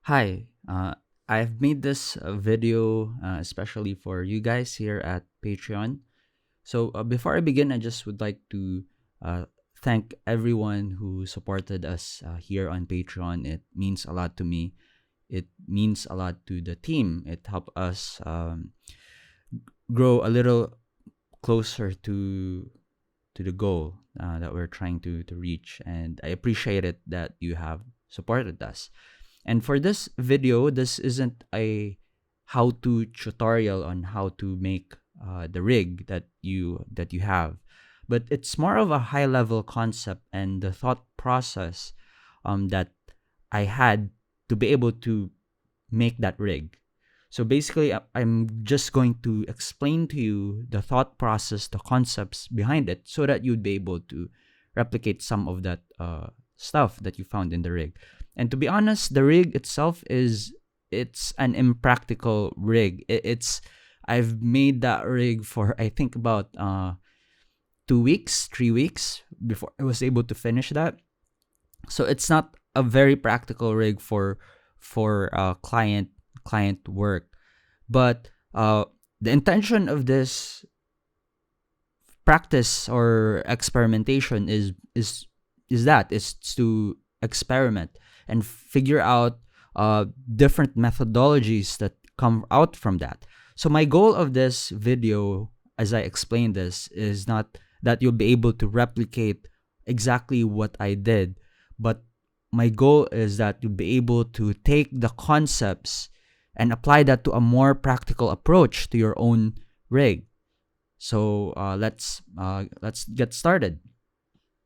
Hi, I've made this video especially for you guys here at Patreon. So before I begin, I just would like to uh, thank everyone who supported us here on Patreon. It means a lot to me. It means a lot to the team. It helped us grow a little closer to the goal that we're trying to reach. And I appreciate it that you have supported us. And for this video, this isn't a how-to tutorial on how to make the rig that you have, but it's more of a high-level concept and the thought process that I had to be able to make that rig. So basically, I'm just going to explain to you the thought process, the concepts behind it, so that you'd be able to replicate some of that stuff that you found in the rig. And to be honest, the rig itself it's an impractical rig. It's I've made that rig for I think about 2 weeks, 3 weeks before I was able to finish that. So it's not a very practical rig for client work. But the intention of this practice or experimentation is to experiment and figure out different methodologies that come out from that. So my goal of this video, as I explain this, is not that you'll be able to replicate exactly what I did, but my goal is that you'll be able to take the concepts and apply that to a more practical approach to your own rig. So let's get started.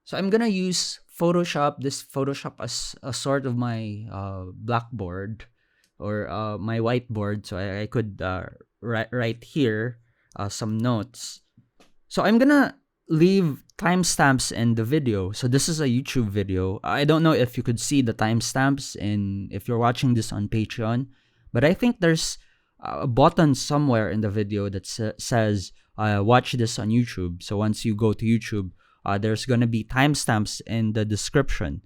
So I'm gonna use this Photoshop as a sort of my blackboard or my whiteboard, so I could write here some notes. So I'm gonna leave timestamps in the video. So this is a YouTube video. I don't know if you could see the timestamps if you're watching this on Patreon, but I think there's a button somewhere in the video that says watch this on YouTube. So once you go to YouTube, there's going to be timestamps in the description.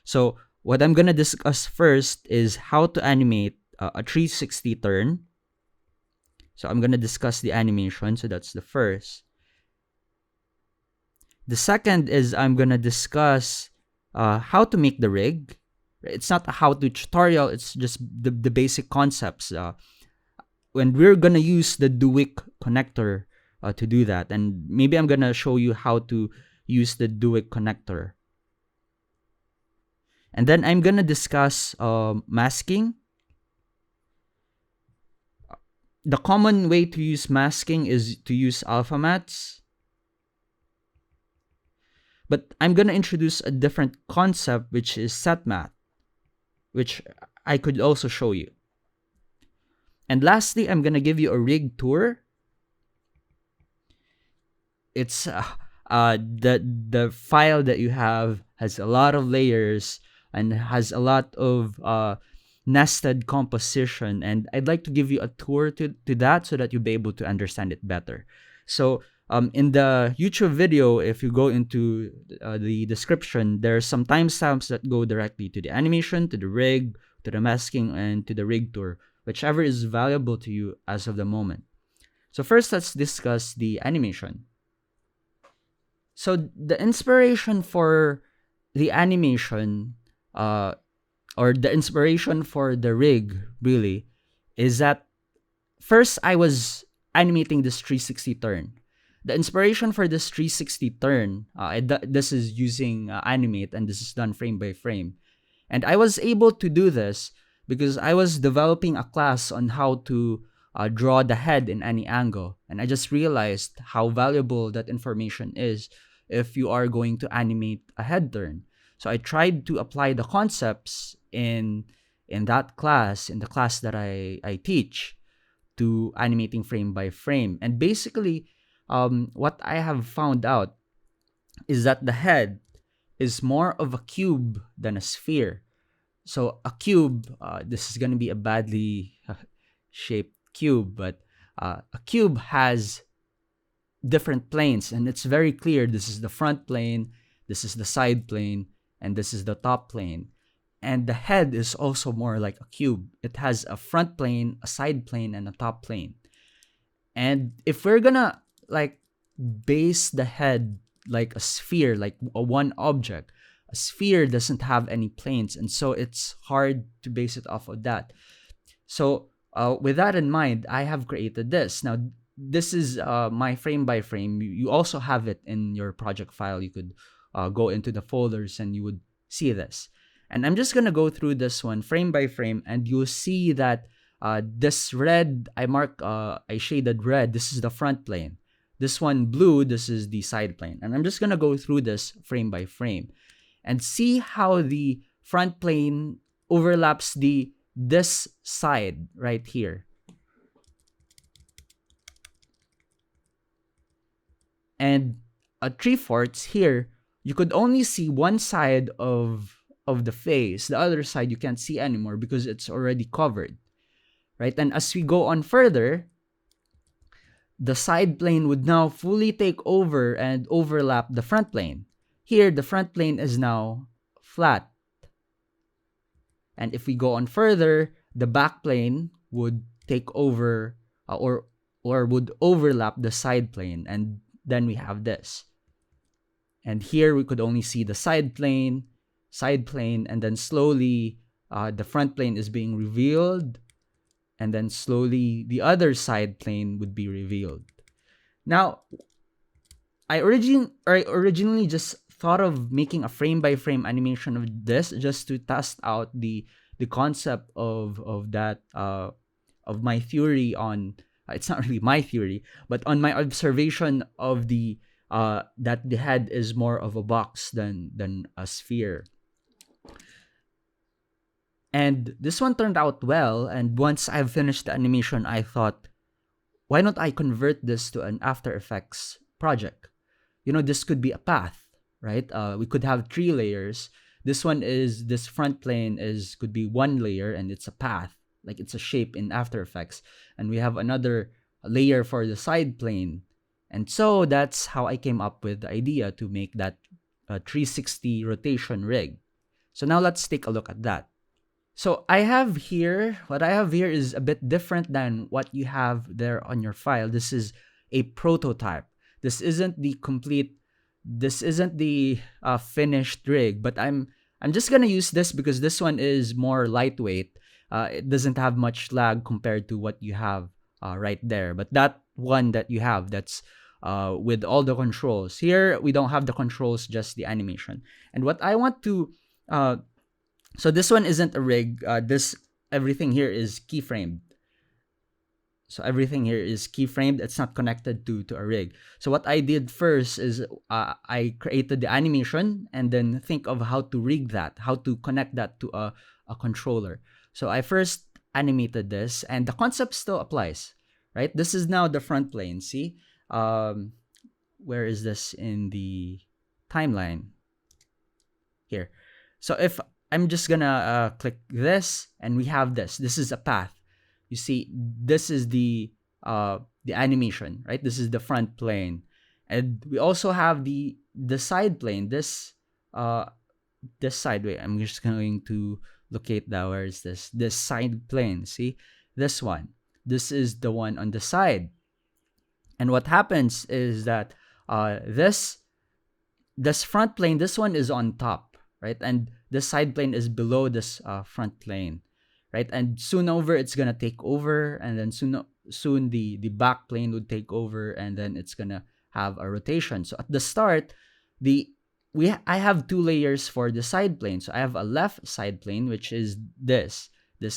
So what I'm going to discuss first is how to animate a 360 turn. So I'm going to discuss the animation. So that's the first. The second is I'm going to discuss how to make the rig. It's not a how-to tutorial. It's just the basic concepts. When we're going to use the Duik connector to do that. And maybe I'm going to show you how to use the Duik connector. And then I'm going to discuss masking. The common way to use masking is to use alpha mats. But I'm going to introduce a different concept, which is set mat, which I could also show you. And lastly, I'm going to give you a rig tour. It's the file that you have has a lot of layers and has a lot of nested composition, and I'd like to give you a tour to that so that you'll be able to understand it better. So in the YouTube video, if you go into the description, there's some timestamps that go directly to the animation, to the rig, to the masking, and to the rig tour, whichever is valuable to you as of the moment. So first, let's discuss the animation. So the inspiration for the animation, or the inspiration for the rig, really, is that first I was animating this 360 turn. The inspiration for this 360 turn, this is using Animate, and this is done frame by frame. And I was able to do this because I was developing a class on how to draw the head in any angle. And I just realized how valuable that information is if you are going to animate a head turn. So I tried to apply the concepts in that class, in the class that I teach, to animating frame by frame. And basically, what I have found out is that the head is more of a cube than a sphere. So a cube, this is going to be a badly shaped cube, but a cube has different planes, and it's very clear this is the front plane, this is the side plane, and this is the top plane. And the head is also more like a cube. It has a front plane, a side plane, and a top plane. And if we're gonna like base the head like a sphere, like a one object, a sphere doesn't have any planes, and so it's hard to base it off of that. So with that in mind, I have created this. Now, this is my frame by frame. You also have it in your project file. You could go into the folders and you would see this. And I'm just going to go through this one frame by frame, and you'll see that this red, I shaded red, this is the front plane. This one blue, this is the side plane. And I'm just going to go through this frame by frame and see how the front plane overlaps this side right here. And at 3/4 here, you could only see one side of the face. The other side you can't see anymore because it's already covered, right? And as we go on further, the side plane would now fully take over and overlap the front plane. Here, the front plane is now flat. And if we go on further, the back plane would take over or would overlap the side plane, and then we have this. And here we could only see the side plane, and then slowly the front plane is being revealed, and then slowly the other side plane would be revealed. Now, I originally just thought of making a frame by frame animation of this just to test out the concept of that of my theory on it's not really my theory, but on my observation of the that the head is more of a box than a sphere. And this one turned out well, and once I've finished the animation, I thought, why don't I convert this to an After Effects project? This could be a path, right? We could have 3 layers. This front plane could be 1 layer, and it's a path, like it's a shape in After Effects. And we have another layer for the side plane. And so that's how I came up with the idea to make that 360 rotation rig. So now let's take a look at that. So what I have here is a bit different than what you have there on your file. This is a prototype. This isn't the finished rig, but I'm just gonna use this because this one is more lightweight. It doesn't have much lag compared to what you have right there. But that one that you have, that's with all the controls. Here we don't have the controls, just the animation. And what I want to so this one isn't a rig. Everything here is keyframed. So everything here is keyframed. It's not connected to a rig. So what I did first is I created the animation and then think of how to rig that, how to connect that to a controller. So I first animated this, and the concept still applies, right? This is now the front plane. See, where is this in the timeline? Here. So if I'm just gonna click this, and we have this. This is a path. You see, this is the animation, right? This is the front plane, and we also have the side plane. This side way. I'm just going to locate that. Where is this? This side plane. See, this one. This is the one on the side. And what happens is that this front plane, this one is on top, right? And the side plane is below this front plane, right? And soon over, it's gonna take over, and then soon the back plane would take over, and then it's gonna have a rotation. So at the start, I have 2 layers for the side plane. So I have a left side plane, which is this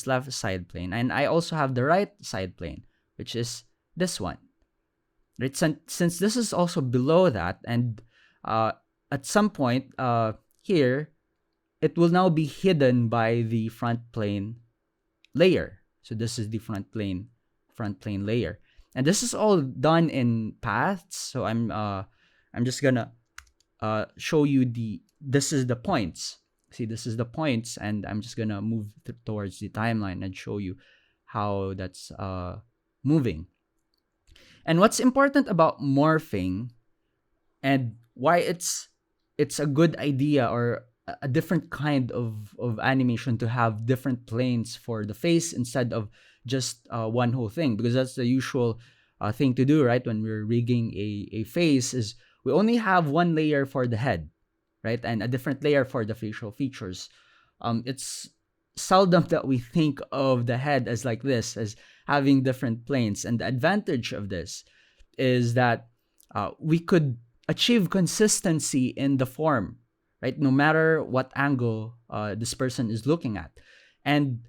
left side plane, and I also have the right side plane, which is this one. Right? Since this is also below that, and at some point here, it will now be hidden by the front plane layer. So this is the front plane layer, and this is all done in paths. So I'm just gonna show you this is the points. See, this is the points, and I'm just gonna move towards the timeline and show you how that's moving. And what's important about morphing, and why it's a good idea, or a different kind of animation to have different planes for the face instead of just one whole thing, because that's the usual thing to do, right? When we're rigging a face, is we only have one layer for the head, right, and a different layer for the facial features. It's seldom that we think of the head as like this, as having different planes. And the advantage of this is that we could achieve consistency in the form, right? No matter what angle this person is looking at. And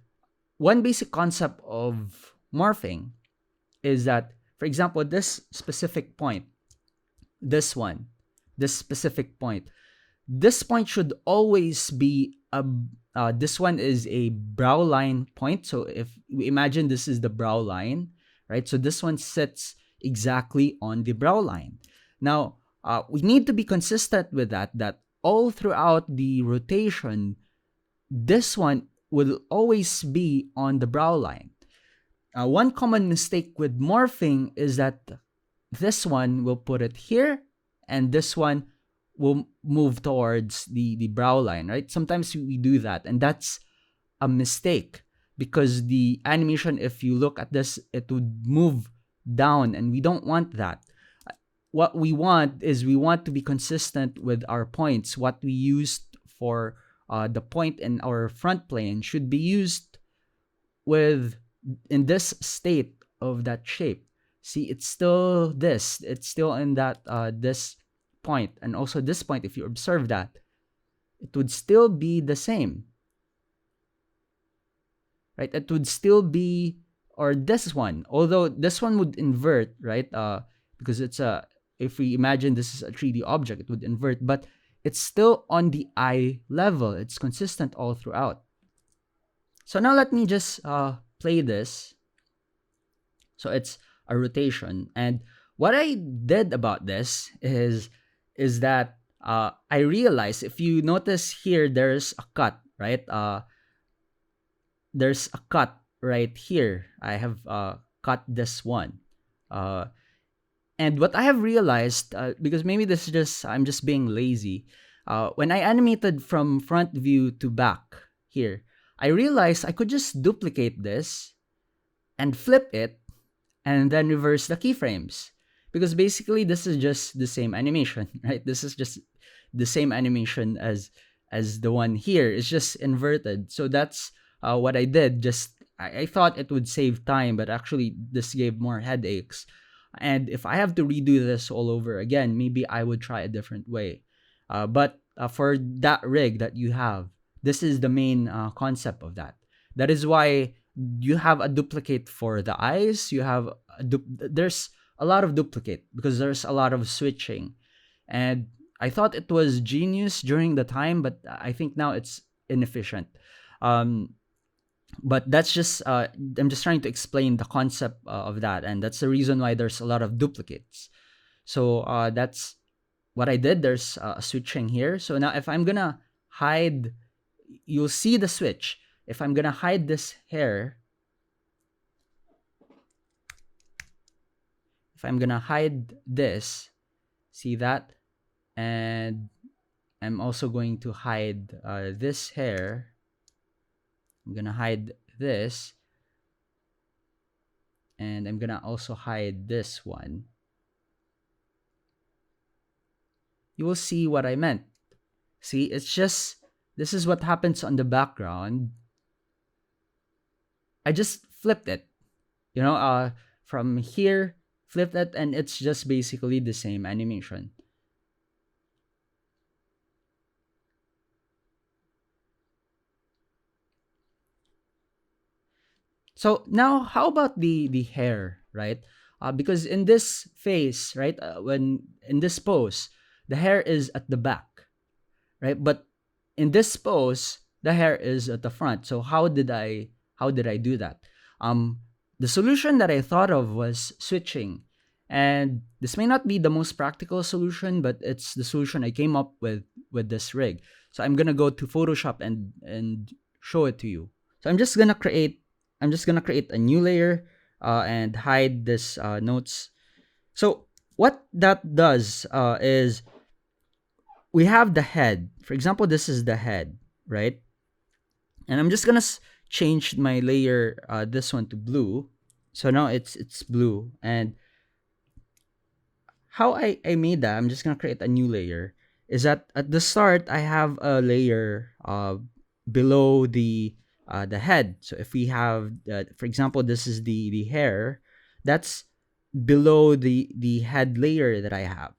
one basic concept of morphing is that, for example, this specific point, this one, this specific point, this point should always be a this one is a brow line point. So if we imagine this is the brow line, right? So this one sits exactly on the brow line. Now, we need to be consistent with that all throughout the rotation, this one will always be on the brow line. One common mistake with morphing is that this one will put it here, and this one will move towards the brow line, right? Sometimes we do that, and that's a mistake, because the animation, if you look at this, it would move down, and we don't want that. What we want is we want to be consistent with our points. What we used for the point in our front plane should be used with in this state of that shape. See, it's still this. It's still in that this point, and also this point. If you observe that, it would still be the same, right? It would still be, or this one, although this one would invert, right? Because it's a, if we imagine this is a 3D object, it would invert, but it's still on the eye level. It's consistent all throughout. So now let me just play this. So it's a rotation, and what I did about this is that I realized, if you notice here, there's a cut, right? There's a cut right here. I have cut this one. And what I have realized, because maybe this is just, I'm just being lazy, when I animated from front view to back here, I realized I could just duplicate this and flip it and then reverse the keyframes. Because basically this is just the same animation, right? This is just the same animation as the one here. It's just inverted. So that's what I did. Just I thought it would save time, but actually this gave more headaches. And if I have to redo this all over again, maybe I would try a different way. But for that rig that you have, this is the main concept of that. That is why you have a duplicate for the eyes. You have there's a lot of duplicate because there's a lot of switching. And I thought it was genius during the time, but I think now it's inefficient. But that's just I'm just trying to explain the concept of that, and that's the reason why there's a lot of duplicates. So that's what I did. There's a switching here. So now if I'm gonna hide, you'll see the switch. If I'm gonna hide this hair, if I'm gonna hide this, see that? And I'm also going to hide this hair. I'm gonna hide this, and I'm gonna also hide this one. You will see what I meant. See, it's just, this is what happens on the background. I just flipped it, you know, from here, flipped it, and it's just basically the same animation. So now, how about the hair, right? Because in this face, right, when in this pose, the hair is at the back, right? But in this pose, the hair is at the front. So how did I do that? The solution that I thought of was switching, and this may not be the most practical solution, but it's the solution I came up with this rig. So I'm gonna go to Photoshop and show it to you. So I'm just gonna create a new layer and hide this notes. So what that does is we have the head. For example, this is the head, right? And I'm just gonna change my layer, this one to blue. So now it's blue. And how I made that, I'm just gonna create a new layer. Is that at the start I have a layer below the head. So if we have, for example, this is the hair, that's below the head layer that I have,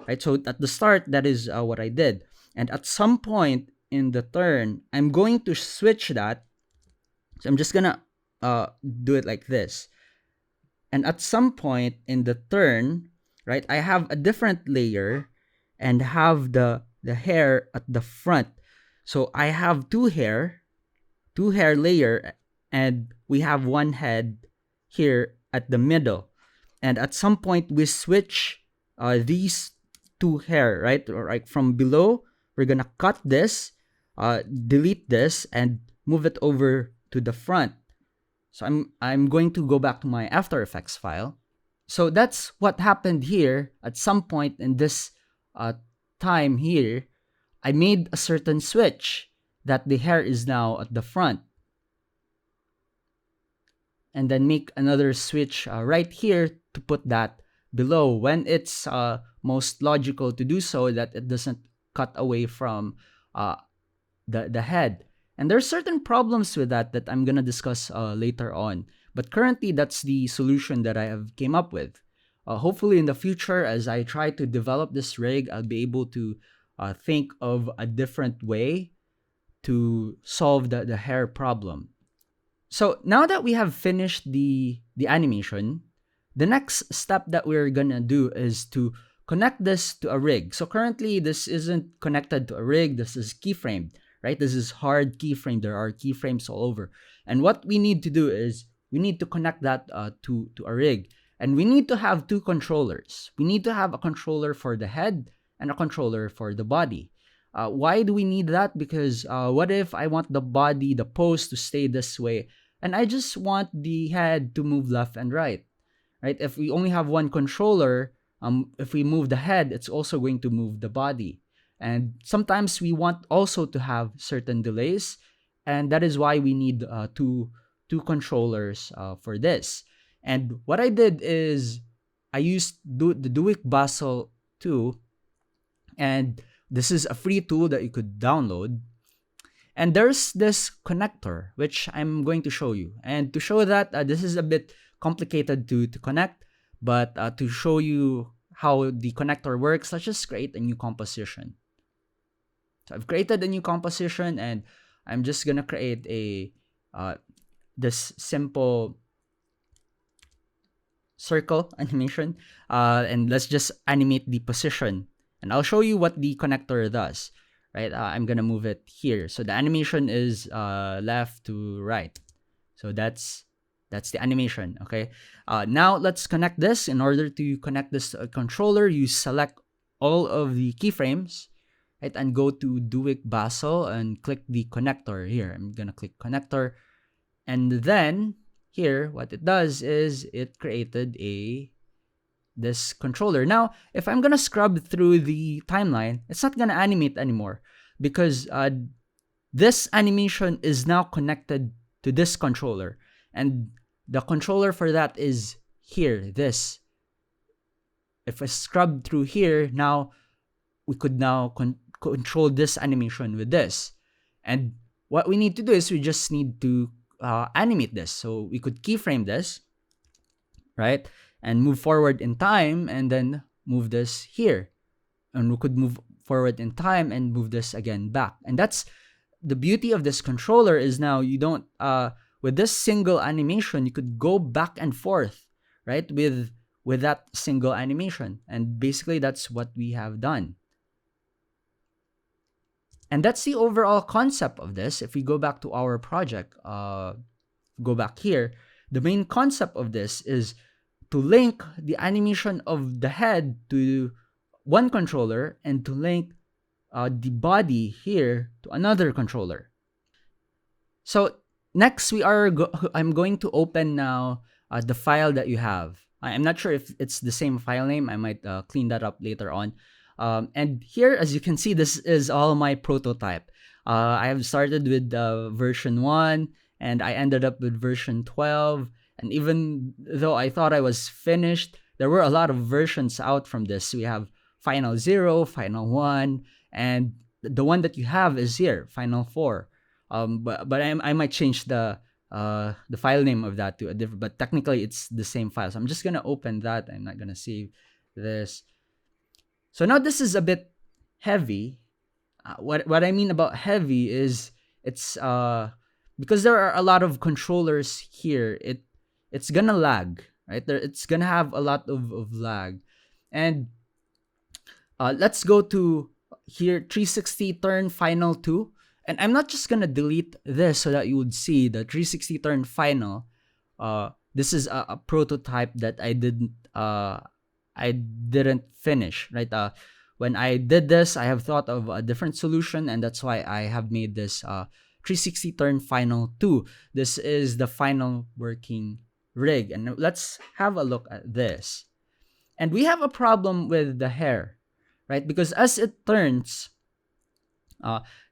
right? So at the start, that is what I did, and at some point in the turn, I'm going to switch that. So I'm just gonna do it like this, and at some point in the turn, right, I have a different layer and have the hair at the front. So I have two hair layer, and we have one head here at the middle. And at some point we switch these two hair, right? Or like from below, we're gonna cut this, delete this, and move it over to the front. So I'm going to go back to my After Effects file. So that's what happened here. At some point in this time here, I made a certain switch that the hair is now at the front. And then make another switch right here to put that below when it's most logical to do so, that it doesn't cut away from the head. And there's certain problems with that I'm gonna discuss later on. But currently, that's the solution that I have came up with. Hopefully, in the future, as I try to develop this rig, I'll be able to think of a different way to solve the hair problem. So now that we have finished the animation, the next step that we're gonna do is to connect this to a rig. So currently, this isn't connected to a rig. This is keyframed, right? This is hard keyframe. There are keyframes all over. And what we need to do is we need to connect that to a rig. And we need to have two controllers. We need to have a controller for the head and a controller for the body. Why do we need that? Because what if I want the body, the pose to stay this way, and I just want the head to move left and right? Right? If we only have one controller, if we move the head, it's also going to move the body. And sometimes we want also to have certain delays, and that is why we need two controllers for this. And what I did is I used the Duik Basel 2, and this is a free tool that you could download. And there's this connector, which I'm going to show you. And to show that, this is a bit complicated to connect, but to show you how the connector works, let's just create a new composition. So I've created a new composition, and I'm just gonna create a this simple circle animation, and let's just animate the position. And I'll show you what the connector does. Right, I'm gonna move it here. So the animation is left to right. So that's the animation. Okay. Now let's connect this. In order to connect this to a controller, you select all of the keyframes, right, and go to Duik Basel and click the connector here. I'm gonna click connector, and then here what it does is it created this controller. Now, if I'm gonna scrub through the timeline, it's not gonna animate anymore because this animation is now connected to this controller, and the controller for that is here. This. If I scrub through here, now we could now control this animation with this. And what we need to do is we just need to animate this. So we could keyframe this, right? And move forward in time, and then move this here. And we could move forward in time and move this again back. And that's the beauty of this controller, is now you don't, with this single animation, you could go back and forth, right? With that single animation. And basically that's what we have done. And that's the overall concept of this. If we go back to our project, go back here, the main concept of this is to link the animation of the head to one controller and to link the body here to another controller. So next I'm going to open now the file that you have. I'm not sure if it's the same file name. I might clean that up later on. And here, as you can see, this is all my prototype. I have started with version 1, and I ended up with version 12. And even though I thought I was finished, there were a lot of versions out from this. We have Final 0, Final 1, and the one that you have is here, Final 4. But I might change the file name of that to a different, but technically it's the same file. So I'm just gonna open that. I'm not gonna save this. So now this is a bit heavy. What I mean about heavy is it's because there are a lot of controllers here. It's gonna lag, right? It's gonna have a lot of lag, and let's go to here 360 turn final 2. And I'm not just gonna delete this so that you would see the 360 turn final. This is a prototype that I didn't finish, right? When I did this, I have thought of a different solution, and that's why I have made this 360 turn final 2. This is the final working rig, and let's have a look at this. And we have a problem with the hair, right? Because as it turns,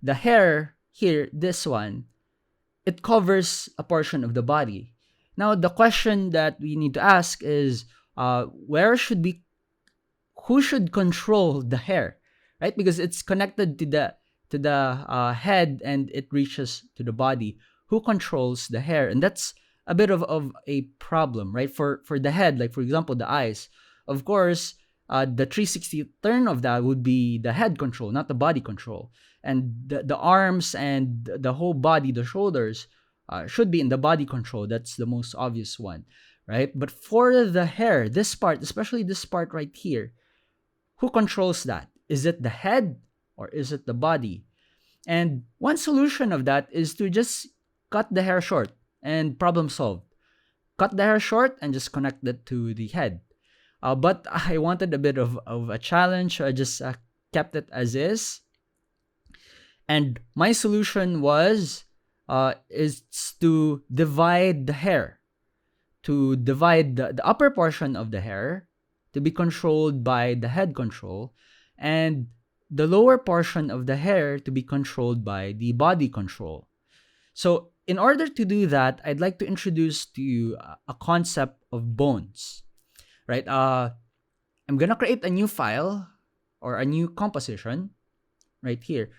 the hair here, this one, it covers a portion of the body. Now, the question that we need to ask is, who should control the hair, right? Because it's connected to the head and it reaches to the body. Who controls the hair? And that's a bit of a problem, right? For the head, like for example, the eyes. Of course, the 360 turn of that would be the head control, not the body control. And the arms and the whole body, the shoulders, should be in the body control. That's the most obvious one, right? But for the hair, this part, especially this part right here, who controls that? Is it the head or is it the body? And one solution of that is to just cut the hair short and problem solved. Cut the hair short and just connect it to the head. But I wanted a bit of a challenge, so I just kept it as is. And my solution is to divide the hair, to divide the upper portion of the hair to be controlled by the head control, and the lower portion of the hair to be controlled by the body control. So in order to do that, I'd like to introduce to you a concept of bones, right? I'm gonna create a new file or a new composition right here.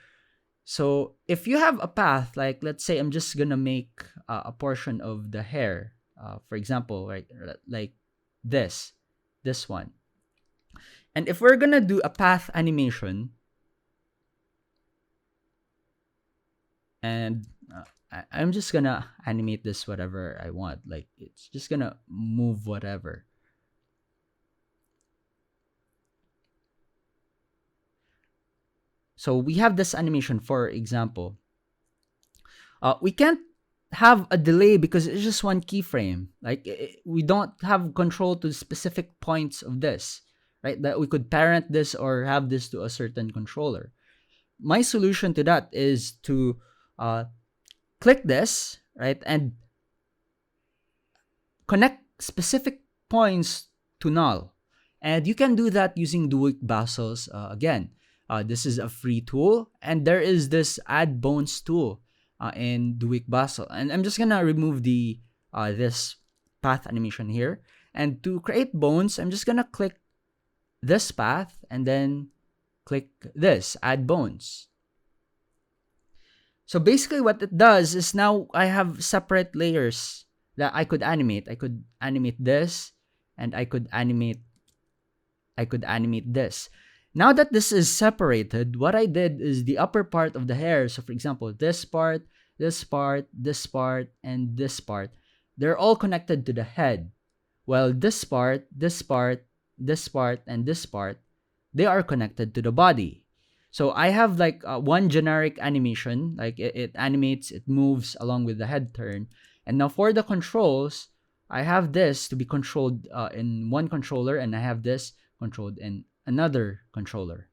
So if you have a path, like let's say I'm just gonna make a portion of the hair, for example, right, like this one. And if we're gonna do a path animation, and I'm just gonna animate this whatever I want, like it's just gonna move whatever. So we have this animation, for example. We can't have a delay because it's just one keyframe. Like we don't have control to specific points of this, right? That we could parent this or have this to a certain controller. My solution to that is to click this, right, and connect specific points to null. And you can do that using Duik Basels again. This is a free tool, and there is this add bones tool in Duik Basel. And I'm just gonna remove the this path animation here. And to create bones, I'm just gonna click this path and then click this, add bones. So basically what it does is now I have separate layers that I could animate. I could animate this, and I could animate this. Now that this is separated, what I did is the upper part of the hair, so for example, this part, this part, this part, and this part, they're all connected to the head. While this part, this part, this part, and this part, they are connected to the body. So I have like one generic animation, like it animates, it moves along with the head turn. And now for the controls, I have this to be controlled in one controller, and I have this controlled in another controller.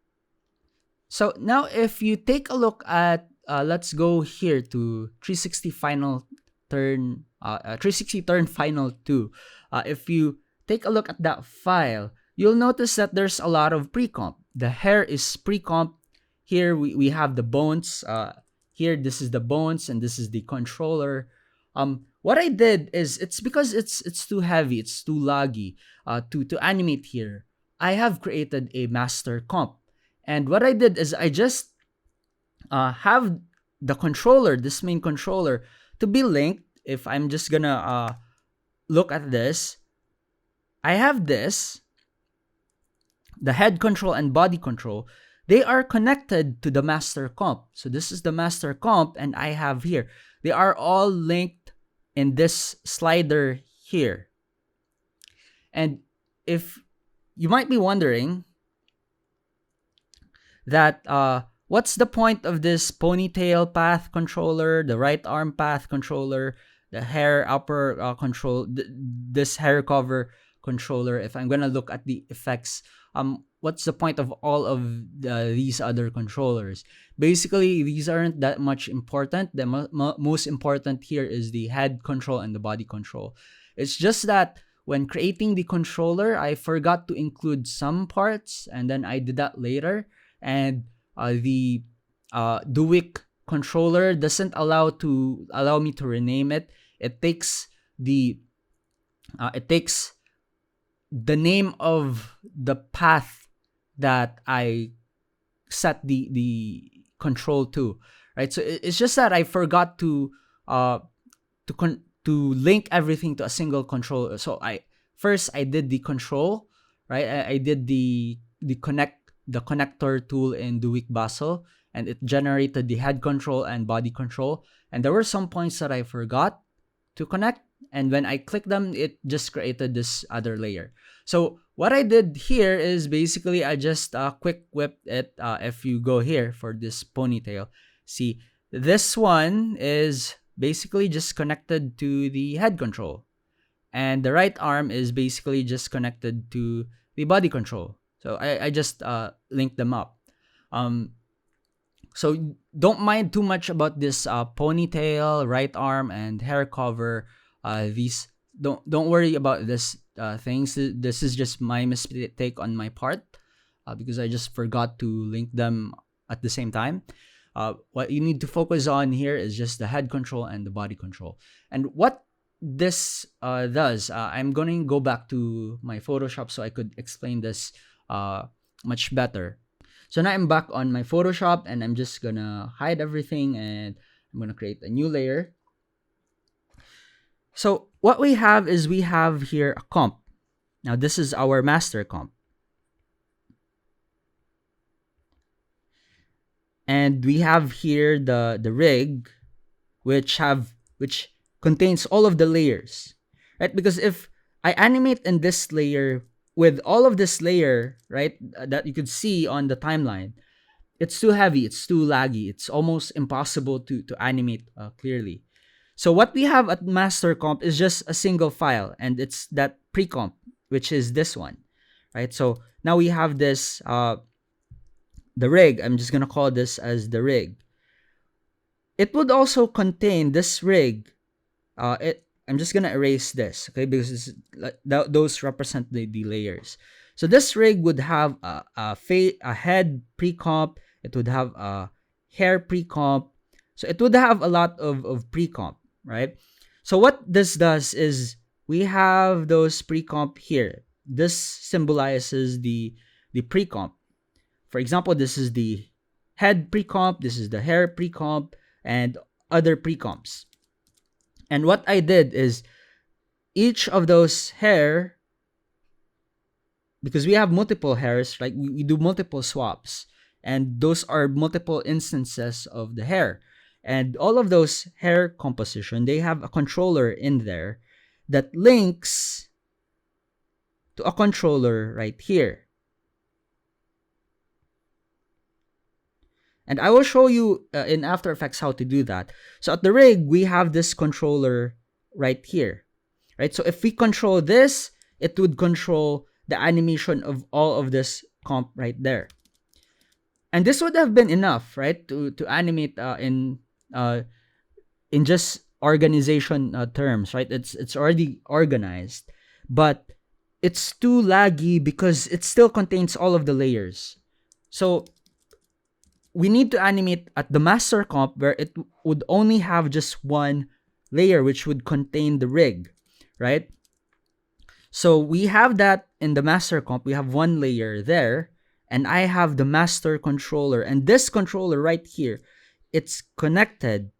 So now if you take a look at, let's go here to 360 final turn, 360 turn final 2. If you take a look at that file, you'll notice that there's a lot of pre-comp. the hair is pre-comp. Here we have the bones. Here this is the bones and this is the controller. What I did is, it's because it's too heavy, it's too laggy to animate here. I have created a master comp, and what I did is I just have the controller, this main controller, to be linked. If I'm just gonna look at this, I have this, the head control and body control. They are connected to the master comp. So this is the master comp, and I have here, they are all linked in this slider here. And if you might be wondering that what's the point of this ponytail path controller, the right arm path controller, the hair upper control, this hair cover controller, if I'm gonna look at the effects, what's the point of all of these other controllers? Basically, these aren't that much important. The most important here is the head control and the body control. It's just that when creating the controller, I forgot to include some parts, and then I did that later. And the Duik controller doesn't allow me to rename it. It takes the name of the path that I set the control to, right? So it's just that I forgot to link everything to a single controller. So I did the control, right? I did the connector tool in Duik Basel, and it generated the head control and body control. And there were some points that I forgot to connect, and when I clicked them, it just created this other layer. So what I did here is basically I just quick whipped it. If you go here for this ponytail, see, this one is basically just connected to the head control, and the right arm is basically just connected to the body control. So I just linked them up. So don't mind too much about this ponytail, right arm, and hair cover. These don't worry about this things. This is just my mistake on my part because I just forgot to link them at the same time. What you need to focus on here is just the head control and the body control. And what this does, I'm going to go back to my Photoshop so I could explain this much better. So now I'm back on my Photoshop, and I'm just gonna hide everything, and I'm gonna create a new layer. So what we have is, we have here a comp. Now this is our master comp, and we have here the rig, which contains all of the layers, right? Because if I animate in this layer with all of this layer, right, that you could see on the timeline, it's too heavy, it's too laggy, it's almost impossible to animate clearly. So what we have at master comp is just a single file, and it's that pre-comp, which is this one, right? So now we have this, the rig. I'm just gonna call this as the rig. It would also contain this rig. I'm just gonna erase this, okay, because those represent the layers. So this rig would have a head pre-comp. It would have a hair pre-comp. So it would have a lot of pre-comp, right? So what this does is, we have those pre-comp here. This symbolizes the pre-comp. For example, this is the head pre-comp, this is the hair pre-comp, and other pre-comps. And what I did is, each of those hair, because we have multiple hairs, like we do multiple swaps, and those are multiple instances of the hair. And all of those hair composition, they have a controller in there that links to a controller right here. And I will show you in After Effects how to do that. So at the rig, we have this controller right here, right? So if we control this, it would control the animation of all of this comp right there. And this would have been enough, right, to animate in just organization terms, right? It's already organized, but it's too laggy because it still contains all of the layers. So we need to animate at the master comp where it would only have just one layer, which would contain the rig, right? So we have that in the master comp. We have one layer there, and I have the master controller. And this controller right here, it's connected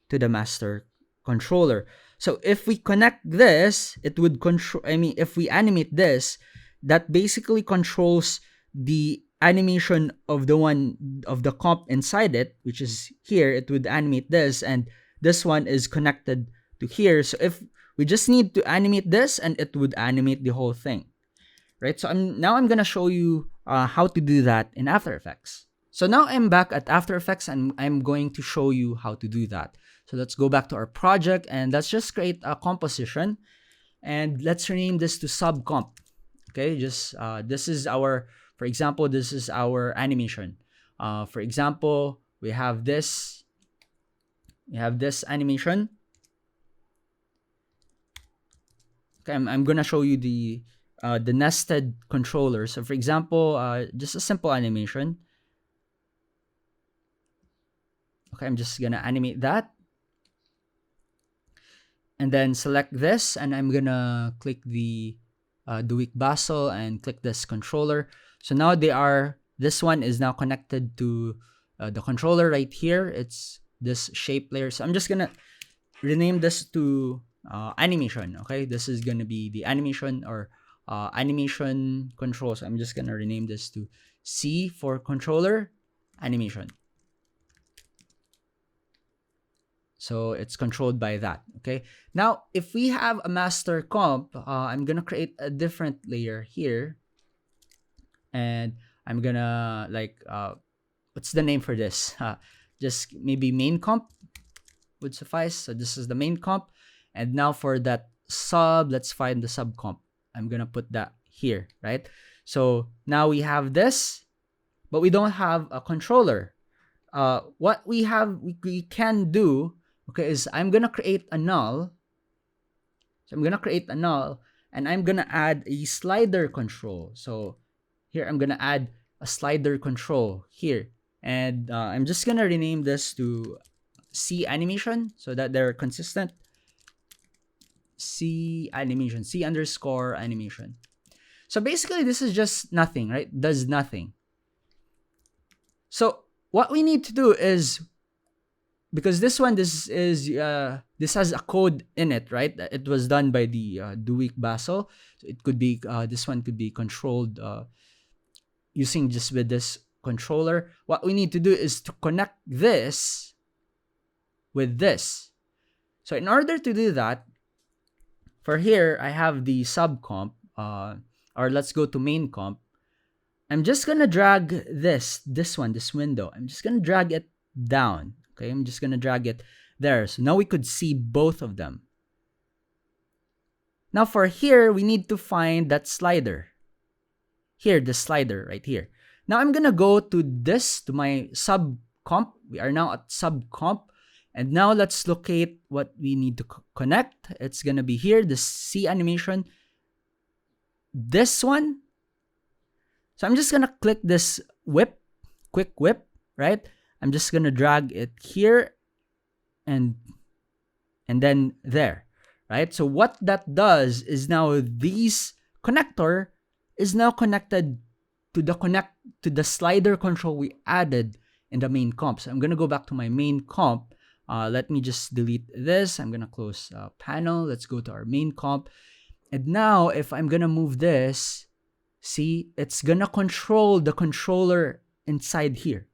to the master controller. So if we connect this, it would control, if we animate this, that basically controls the animation of the one of the comp inside it, which is here. It would animate this, and this one is connected to here. So if we just need to animate this, and it would animate the whole thing, right? So I'm gonna show you how to do that in After Effects. So now I'm back at After Effects, and I'm going to show you how to do that. So let's go back to our project, and let's just create a composition, and let's rename this to subcomp. Okay, just this is our, for example, this is our animation. For example, we have this animation. Okay, I'm gonna show you the nested controller. So for example, just a simple animation. Okay, I'm just gonna animate that, and then select this, and I'm gonna click the Duik Basel and click this controller. So now this one is now connected to the controller right here. It's this shape layer. So I'm just gonna rename this to animation. Okay, this is gonna be the animation, or animation control. So I'm just gonna rename this to C for controller animation. So it's controlled by that. Okay. Now, if we have a master comp, I'm gonna create a different layer here, and I'm gonna what's the name for this? Just maybe main comp would suffice. So this is the main comp, and now for that sub, let's find the sub comp. I'm gonna put that here, right? So now we have this, but we don't have a controller. What we can do, okay, is I'm gonna create a null. So I'm gonna create a null, and I'm gonna add a slider control. So here I'm gonna add a slider control here, and I'm just gonna rename this to C animation so that they're consistent. C animation, C underscore animation. So basically, this is just nothing, right? Does nothing. So what we need to do is, because this has a code in it, right? It was done by the Duik Basel. So it could be this one could be controlled using just with this controller. What we need to do is to connect this with this. So in order to do that, for here I have the sub comp, or let's go to main comp. I'm just gonna drag this window. I'm just gonna drag it down. Okay, I'm just gonna drag it there. So now we could see both of them. Now for here, we need to find that slider. Here, the slider right here. Now I'm gonna go to this, to my sub comp. We are now at sub comp. And now let's locate what we need to connect. It's gonna be here, the C animation. This one. So I'm just gonna click this quick whip, right? I'm just gonna drag it here and then there, right? So what that does is now these connector is now connected to the slider control we added in the main comp. So I'm gonna go back to my main comp. Let me just delete this. I'm gonna close panel. Let's go to our main comp. And now if I'm gonna move this, see, it's gonna control the controller inside here.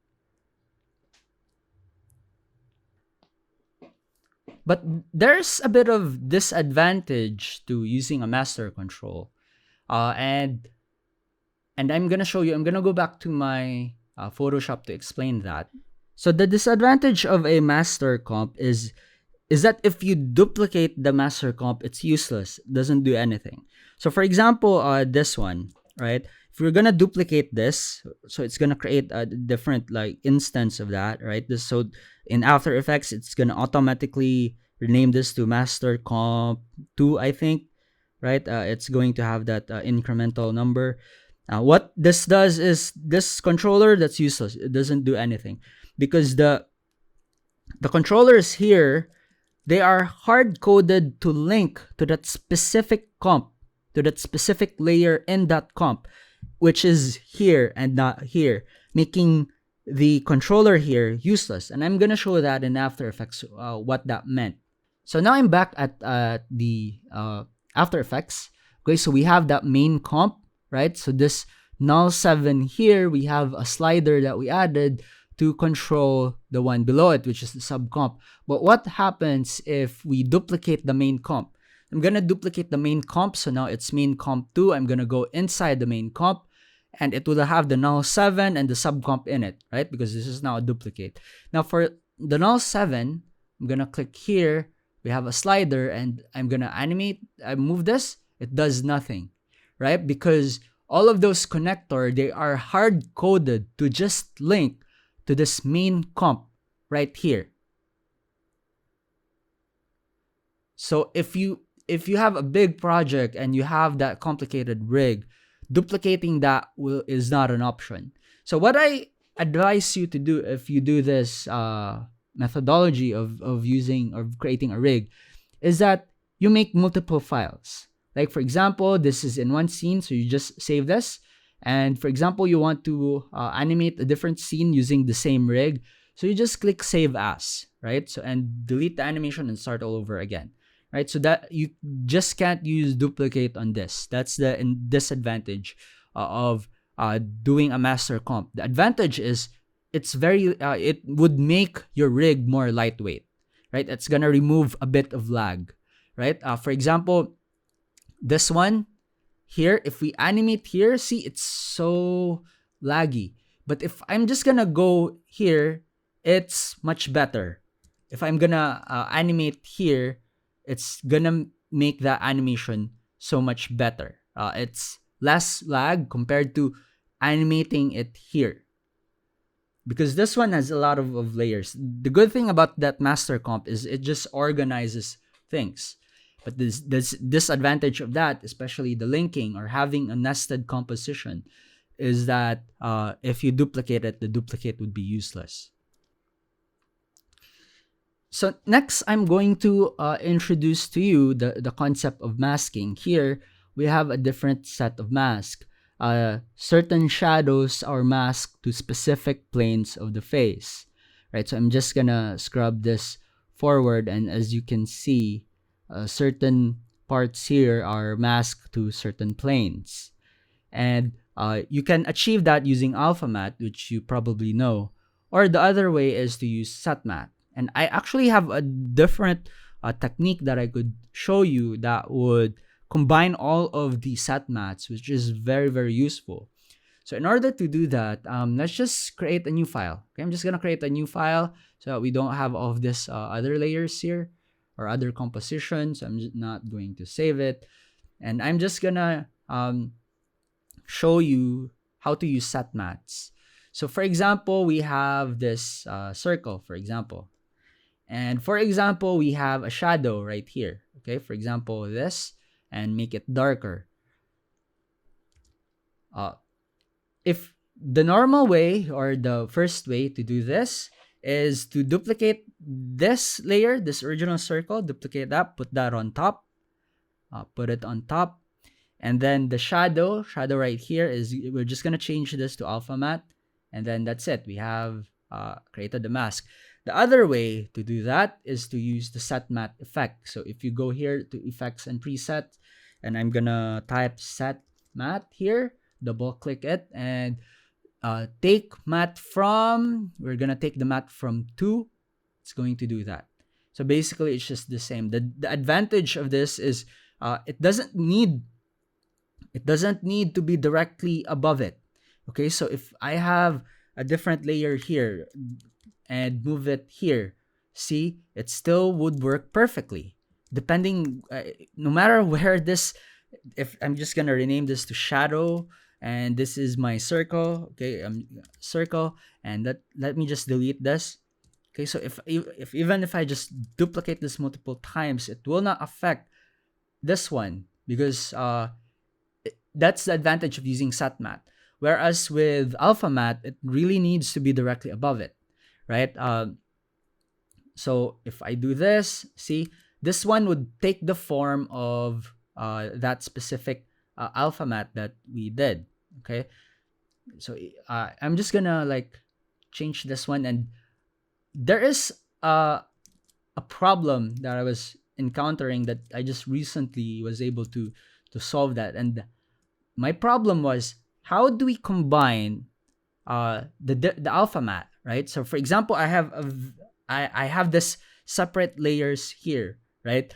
But there's a bit of disadvantage to using a master control. And I'm gonna show you, I'm gonna go back to my Photoshop to explain that. So the disadvantage of a master comp is that if you duplicate the master comp, it's useless. It doesn't do anything. So for example, this one, right? If we're gonna duplicate this, so it's gonna create a different instance of that, right? So in After Effects, it's gonna automatically rename this to master comp 2, I think, right? It's going to have that incremental number. What this does is this controller, that's useless. It doesn't do anything because the controllers here, they are hard coded to link to that specific comp, to that specific layer in that comp, which is here and not here, making the controller here useless. And I'm gonna show that in After Effects what that meant. So now I'm back at the After Effects. Okay, so we have that main comp, right? So this null 7 here, we have a slider that we added to control the one below it, which is the subcomp. But what happens if we duplicate the main comp? I'm going to duplicate the main comp. So now it's main comp 2. I'm going to go inside the main comp, and it will have the null 7 and the subcomp in it, right? Because this is now a duplicate. Now for the null 7, I'm going to click here. We have a slider, and I'm going to animate. I move this. It does nothing, right? Because all of those connector, they are hard-coded to just link to this main comp right here. So if you have a big project and you have that complicated rig, duplicating that is not an option. So what I advise you to do if you do this methodology of using or creating a rig is that you make multiple files. Like for example, this is in one scene, so you just save this. And for example, you want to animate a different scene using the same rig, so you just click Save As, right? So and delete the animation and start all over again, right? So that you just can't use duplicate on this. That's the disadvantage of doing a master comp. The advantage is it's very it would make your rig more lightweight, right? It's gonna remove a bit of lag, right? For example, this one here, if we animate here, see, it's so laggy. But if I'm just gonna go here, it's much better. If I'm gonna animate here, it's gonna make the animation so much better. It's less lag compared to animating it here, because this one has a lot of layers. The good thing about that master comp is it just organizes things. But this disadvantage of that, especially the linking or having a nested composition, is that if you duplicate it, the duplicate would be useless. So next, I'm going to introduce to you the concept of masking. Here, we have a different set of masks. Certain shadows are masked to specific planes of the face, right? So I'm just gonna scrub this forward, and as you can see, certain parts here are masked to certain planes. And you can achieve that using alpha matte, which you probably know. Or the other way is to use sat matte. And I actually have a different technique that I could show you that would combine all of the sat mattes, which is very, very useful. So in order to do that, let's just create a new file. Okay, I'm just going to create a new file so that we don't have all of this other layers here or other compositions. I'm just not going to save it. And I'm just going to show you how to use sat mattes. So for example, we have this circle, for example. And for example, we have a shadow right here. Okay, for example, this, and make it darker. If the normal way or the first way to do this is to duplicate this layer, this original circle, duplicate that, put that on top, put it on top. And then the shadow right here is, we're just going to change this to alpha matte. And then that's it. We have created the mask. The other way to do that is to use the set matte effect. So if you go here to effects and preset, and I'm going to type set matte here, double click it, and take matte from, we're going to take the matte from 2. It's going to do that. So basically, it's just the same. The advantage of this is it doesn't need to be directly above it. Okay, so if I have a different layer here and move it here, see, it still would work perfectly. Depending, no matter where this, if I'm just gonna rename this to shadow, and this is my circle, okay, circle, and let me just delete this. Okay, so if even if I just duplicate this multiple times, it will not affect this one, because That's the advantage of using satmat. Whereas with alphamat, it really needs to be directly above it, right? So if I do this, see, this one would take the form of that specific alphamat that we did. Okay, so I'm just gonna like change this one, and there is a problem that I was encountering that I just recently was able to solve that. And my problem was, how do we combine the alpha mat, right? So for example, I have this separate layers here, right?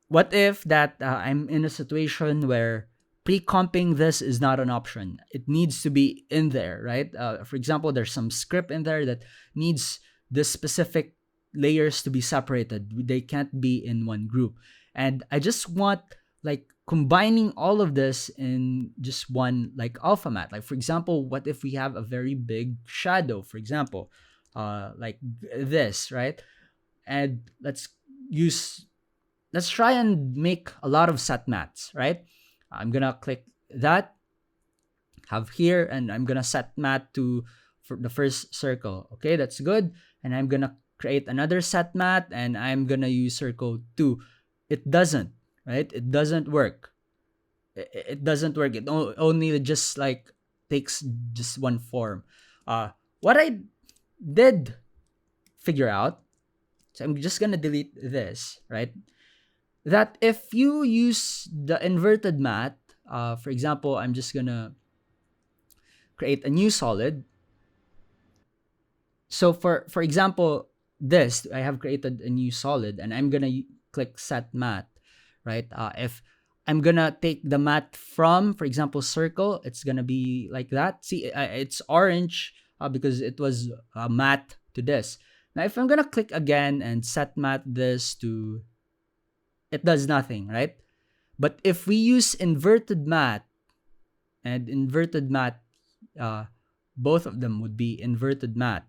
What if that I'm in a situation where pre-comping this is not an option? It needs to be in there, right? For example, there's some script in there that needs this specific layers to be separated. They can't be in one group. And I just want like combining all of this in just one like alpha mat. Like for example, what if we have a very big shadow, for example, like this, right? And let's try and make a lot of set mats, right? I'm gonna click that, have here, and I'm gonna set mat to for the first circle. Okay, that's good. And I'm gonna create another set mat, and I'm gonna use circle 2. It doesn't, right? It doesn't work. It doesn't work. It only just like takes just one form. What I did figure out, so I'm just gonna delete this, right? That if you use the inverted mat, for example, I'm just gonna create a new solid. So for example, this, I have created a new solid, and I'm gonna click set mat, right? If I'm gonna take the mat from, for example, circle, it's gonna be like that. See, it's orange because it was a mat to this. Now, if I'm gonna click again and set mat this to, it does nothing, right? But if we use inverted mat and inverted mat, both of them would be inverted mat.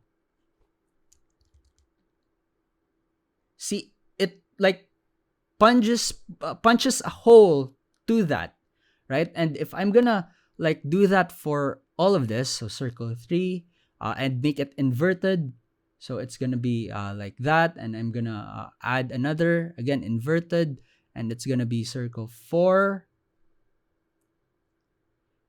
See, it like punches a hole to that, right? And if I'm gonna like do that for all of this, so circle 3, and make it inverted, so it's gonna be like that, and I'm gonna add another, again inverted, and it's gonna be circle 4,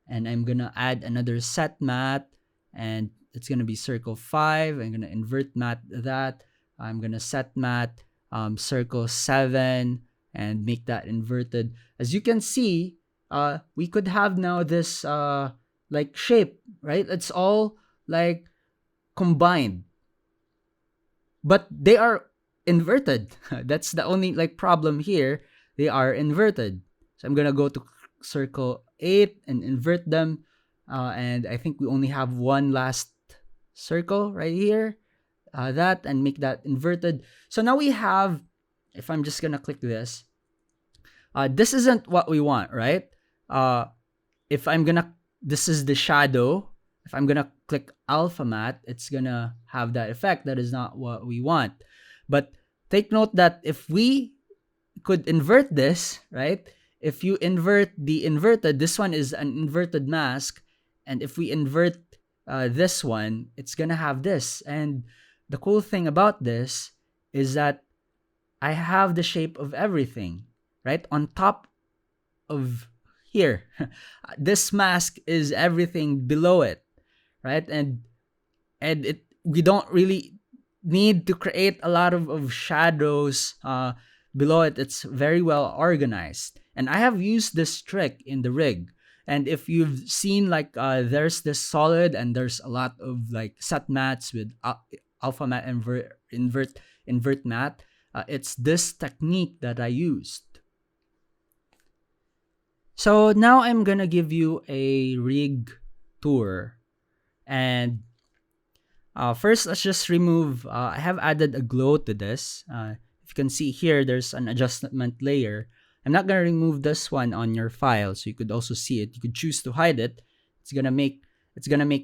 and I'm gonna add another set mat, and it's gonna be circle 5. I'm gonna invert mat that. I'm gonna set mat circle 7 and make that inverted. As you can see, we could have now this like shape, right? It's all like combined, but they are inverted. That's the only like problem here. They are inverted. So I'm gonna go to circle 8 and invert them, and I think we only have one last circle right here, that, and make that inverted. So now we have, if I'm just gonna click this, this isn't what we want, right? If I'm gonna, this is the shadow. If I'm gonna click alpha mat, it's gonna have that effect. That is not what we want. But take note that if we could invert this, right? If you invert the inverted, this one is an inverted mask, and if we invert this one, it's gonna have this. And the cool thing about this is that I have the shape of everything, right? On top of here. This mask is everything below it, right? And it, we don't really need to create a lot of shadows below it. It's very well organized. And I have used this trick in the rig. And if you've seen like there's this solid and there's a lot of like set mats with alpha mat, invert mat, it's this technique that I used. So now I'm gonna give you a rig tour, and first let's just remove. I have added a glow to this. If you can see here, there's an adjustment layer. I'm not gonna remove this one on your file, so you could also see it. You could choose to hide it. It's gonna make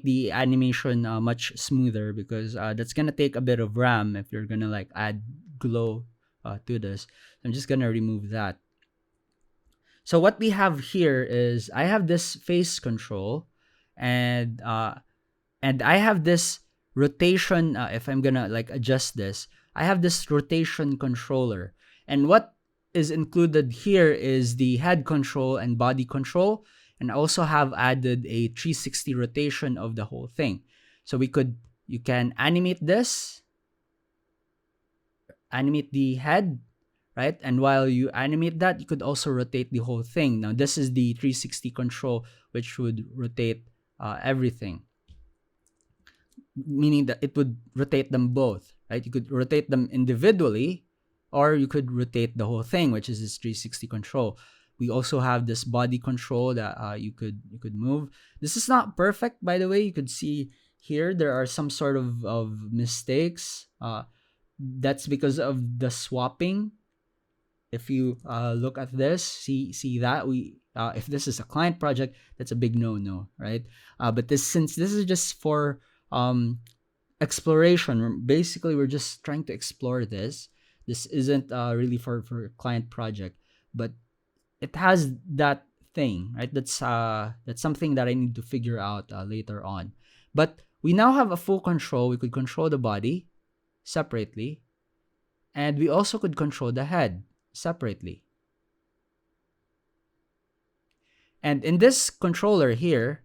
the animation much smoother, because that's gonna take a bit of RAM if you're gonna like add glow to this. I'm just gonna remove that. So what we have here is I have this face control, and I have this rotation. If I'm gonna like adjust this, I have this rotation controller, and what is included here is the head control and body control, and I also have added a 360 rotation of the whole thing. So you can animate this, animate the head, right? And while you animate that, you could also rotate the whole thing. Now, this is the 360 control, which would rotate everything, meaning that it would rotate them both, right? You could rotate them individually, or you could rotate the whole thing, which is this 360 control. We also have this body control that you could move. This is not perfect, by the way. You could see here there are some sort of mistakes. That's because of the swapping. If you look at this, see that we if this is a client project, that's a big no, right? But since this is just for exploration, basically we're just trying to explore this. This isn't really for client project, but it has that thing, right? That's something that I need to figure out later on. But we now have a full control. We could control the body separately, and we also could control the head separately. And in this controller here,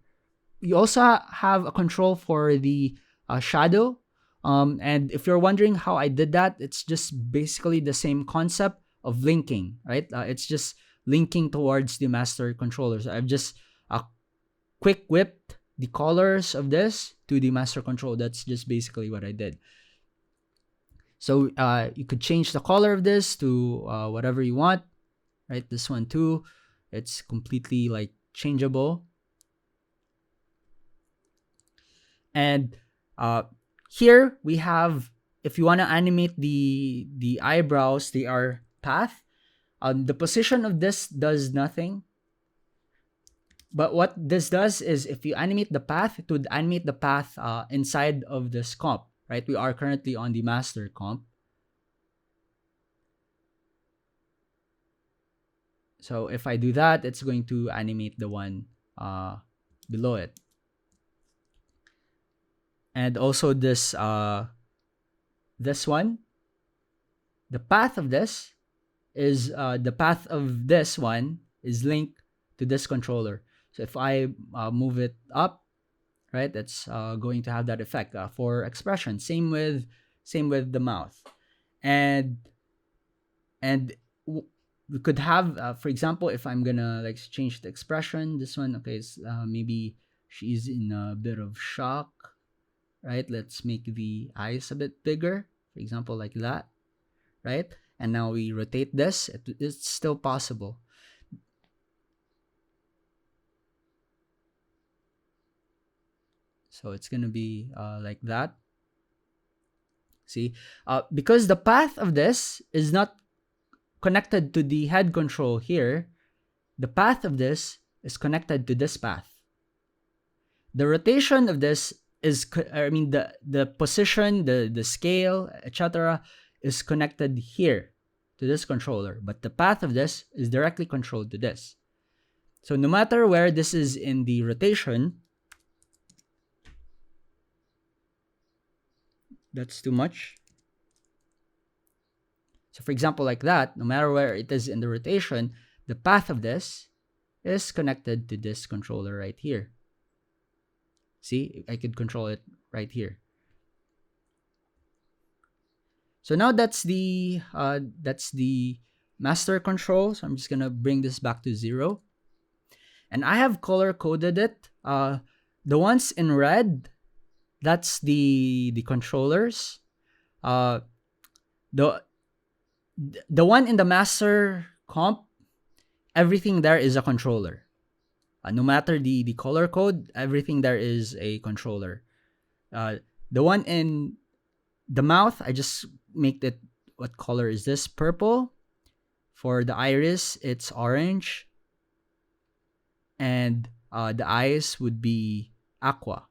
you also have a control for the shadow. And if you're wondering how I did that, it's just basically the same concept of linking, right? It's just linking towards the master controller. So I've just quick whipped the colors of this to the master control. That's just basically what I did. So you could change the color of this to whatever you want, right? This one too, it's completely like changeable. And here we have, if you want to animate the eyebrows, they are path. The position of this does nothing. But what this does is, if you animate the path, it would animate the path inside of this comp, right? We are currently on the master comp. So if I do that, it's going to animate the one below it. And also this one, the path of this is the path of this one is linked to this controller. So if I move it up, right, that's going to have that effect for expression. Same with the mouth, and we could have, for example, if I'm gonna like change the expression, this one, okay, maybe she's in a bit of shock, right? Let's make the eyes a bit bigger, for example, like that, right? And now we rotate this. It's still possible. So it's gonna be like that. See, because the path of this is not connected to the head control here, the path of this is connected to this path. The rotation of this is, the position, the scale, etc., is connected here to this controller, but the path of this is directly controlled to this. So no matter where this is in the rotation, that's too much. So for example, like that, no matter where it is in the rotation, the path of this is connected to this controller right here. See, I could control it right here. So now that's the master control. So I'm just gonna bring this back to 0, and I have color coded it. The ones in red, that's the controllers. The one in the master comp, everything there is a controller. No matter the color code, everything there is a controller. The one in the mouth, I just make it, what color is this? Purple. For the iris, it's orange. And the eyes would be aqua.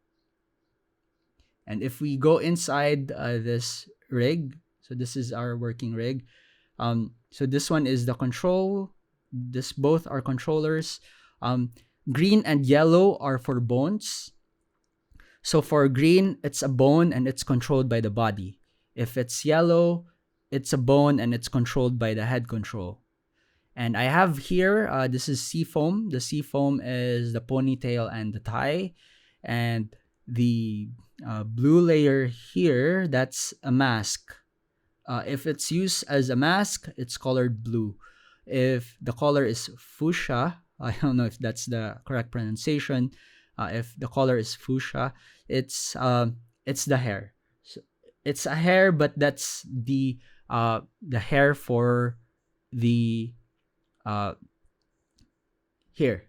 And if we go inside this rig, so this is our working rig. So this one is the control. This both are controllers. Um, Green and yellow are for bones. So for green, it's a bone and it's controlled by the body. If it's yellow, it's a bone and it's controlled by the head control. And I have here, this is sea foam. The sea foam is the ponytail and the tie. And the blue layer here, that's a mask. If it's used as a mask, it's colored blue. If the color is fuchsia, I don't know if that's the correct pronunciation. If the color is fuchsia, it's the hair. So it's a hair, but that's the hair for the here.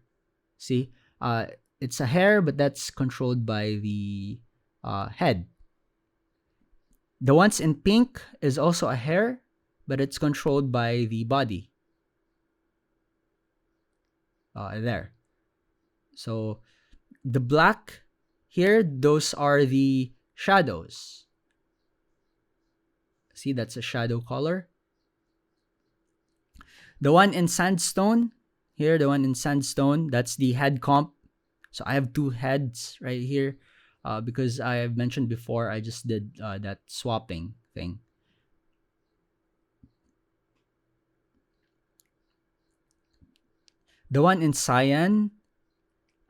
See, it's a hair, but that's controlled by the head. The ones in pink is also a hair, but it's controlled by the body. There. So the black here, those are the shadows. See, that's a shadow color. The one in sandstone, here, the one in sandstone, that's the head comp. So I have two heads right here because I have mentioned before, I just did that swapping thing. The one in cyan,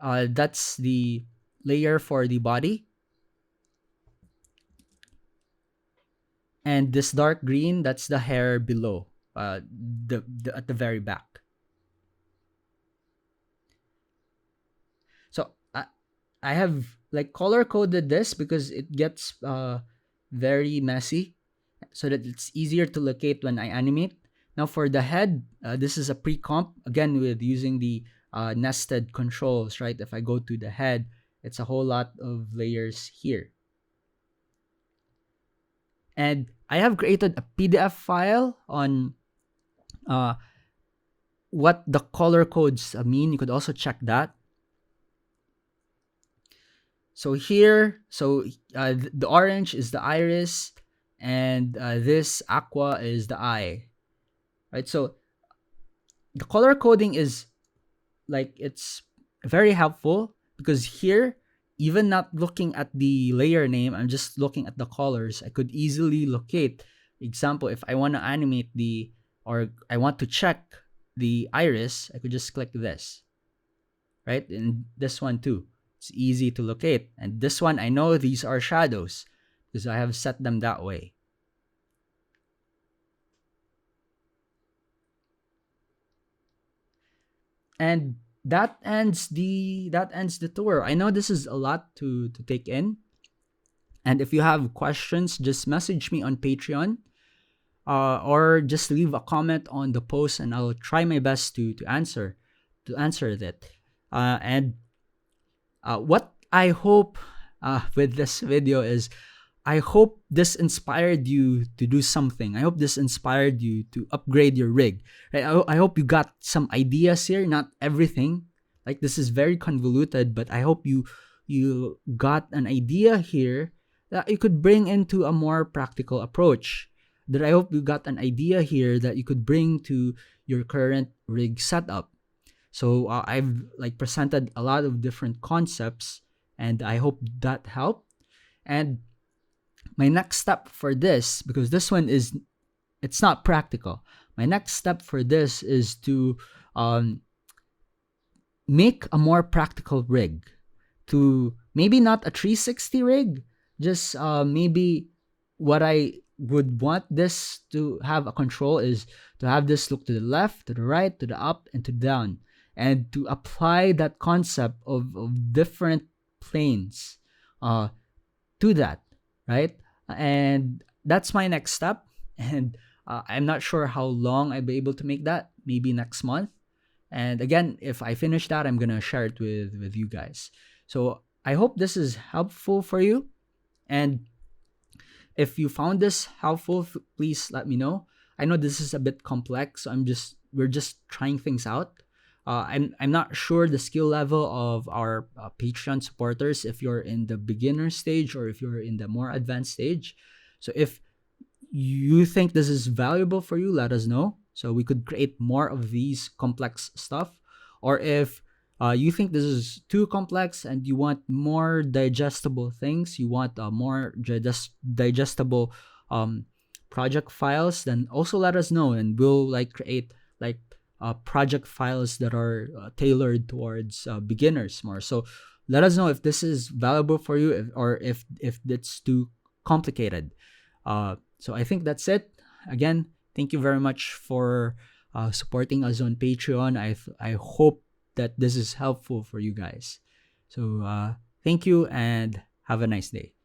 that's the layer for the body. And this dark green, that's the hair below, at the very back. So I have like color coded this because it gets very messy, so that it's easier to locate when I animate. Now for the head, this is a pre-comp, again with using the nested controls, right? If I go to the head, it's a whole lot of layers here. And I have created a PDF file on what the color codes mean. You could also check that. So here, the orange is the iris, and this aqua is the eye, right? So the color coding is like, it's very helpful because here, even not looking at the layer name, I'm just looking at the colors. I could easily locate, example, if I want to animate or I want to check the iris, I could just click this, right? And this one too. It's easy to locate. And this one, I know these are shadows because I have set them that way. And that ends the tour. I know this is a lot to take in. And if you have questions, just message me on Patreon, or just leave a comment on the post, and I'll try my best to answer that. And what I hope with this video is, I hope this inspired you to do something. I hope this inspired you to upgrade your rig. Right? I hope you got some ideas here, not everything. Like, this is very convoluted, but I hope you got an idea here that you could bring into a more practical approach. That I hope you got an idea here that you could bring to your current rig setup. So I've like presented a lot of different concepts, and I hope that helped. And my next step for this, because this one it's not practical. My next step for this is to make a more practical rig. To maybe not a 360 rig, just maybe what I would want this to have a control is to have this look to the left, to the right, to the up, and to down. And to apply that concept of different planes to that, right? And that's my next step. And I'm not sure how long I'll be able to make that, maybe next month. And again, if I finish that, I'm going to share it with you guys. So I hope this is helpful for you. And if you found this helpful, please let me know. I know this is a bit complex, so we're just trying things out. I'm not sure the skill level of our Patreon supporters, if you're in the beginner stage or if you're in the more advanced stage. So if you think this is valuable for you, let us know So we could create more of these complex stuff. Or if you think this is too complex and you want more digestible things, you want more digestible project files, then also let us know, and we'll like create like project files that are tailored towards beginners more. So let us know if this is valuable for you, or if it's too complicated. So I think that's it. Again, thank you very much for supporting us on Patreon. I hope that this is helpful for you guys. So thank you and have a nice day.